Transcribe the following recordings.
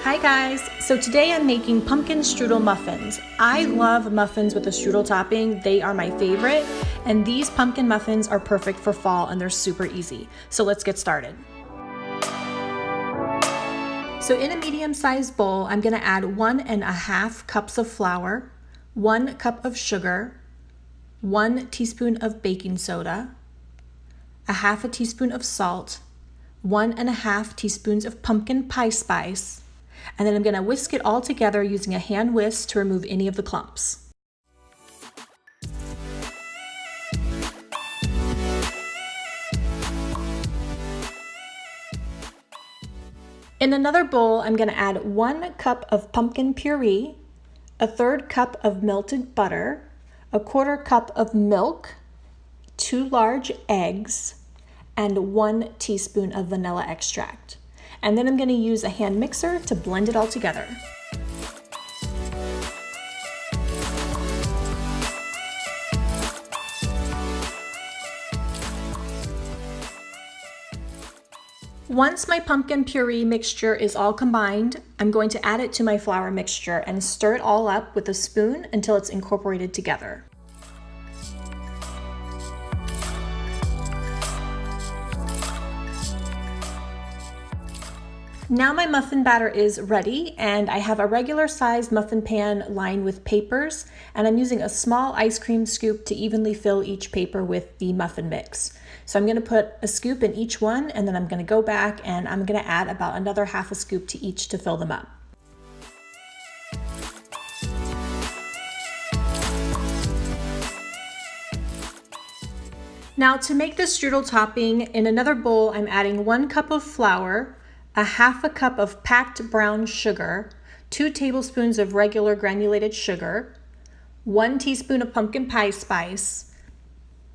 Hi guys, so today I'm making pumpkin strudel muffins. I love muffins with a strudel topping. They are my favorite, and these pumpkin muffins are perfect for fall and they're super easy. So let's get started. So in a medium-sized bowl, I'm gonna add 1.5 cups of flour, 1 cup of sugar, 1 teaspoon of baking soda, 1/2 teaspoon of salt, 1.5 teaspoons of pumpkin pie spice, and then I'm going to whisk it all together using a hand whisk to remove any of the clumps. In another bowl, I'm going to add 1 cup of pumpkin puree, 1/3 cup of melted butter, 1/4 cup of milk, 2 large eggs, and 1 teaspoon of vanilla extract. And then I'm going to use a hand mixer to blend it all together. Once my pumpkin puree mixture is all combined, I'm going to add it to my flour mixture and stir it all up with a spoon until it's incorporated together. Now my muffin batter is ready, and I have a regular sized muffin pan lined with papers, and I'm using a small ice cream scoop to evenly fill each paper with the muffin mix. So I'm going to put a scoop in each one, and then I'm going to go back and I'm going to add about another 1/2 scoop to each to fill them up. Now to make the strudel topping, in another bowl I'm adding 1 cup of flour, 1/2 cup of packed brown sugar, 2 tablespoons of regular granulated sugar, 1 teaspoon of pumpkin pie spice,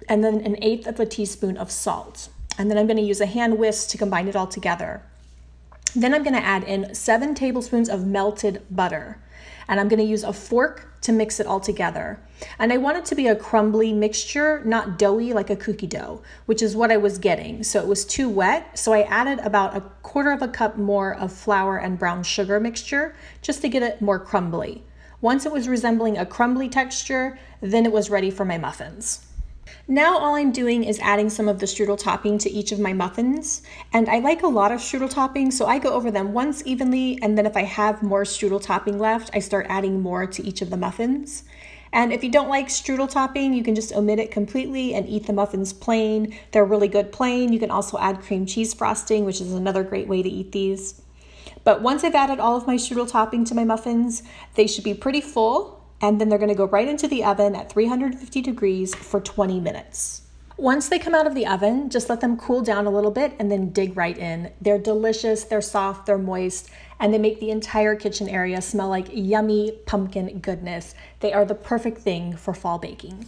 and then 1/8 teaspoon of salt. And then I'm going to use a hand whisk to combine it all together. Then I'm going to add in 7 tablespoons of melted butter, and I'm going to use a fork to mix it all together. And I want it to be a crumbly mixture, not doughy like a cookie dough, which is what I was getting. So it was too wet, so I added about 1/4 cup more of flour and brown sugar mixture just to get it more crumbly. Once it was resembling a crumbly texture, then it was ready for my muffins. Now all I'm doing is adding some of the strudel topping to each of my muffins, and I like a lot of strudel topping, so I go over them once evenly, and then if I have more strudel topping left, I start adding more to each of the muffins. And if you don't like strudel topping, you can just omit it completely and eat the muffins plain. They're really good plain. You can also add cream cheese frosting, which is another great way to eat these. But once I've added all of my strudel topping to my muffins, they should be pretty full, and then they're going to go right into the oven at 350 degrees for 20 minutes. Once they come out of the oven, just let them cool down a little bit and then dig right in. They're delicious, they're soft, they're moist, and they make the entire kitchen area smell like yummy pumpkin goodness. They are the perfect thing for fall baking.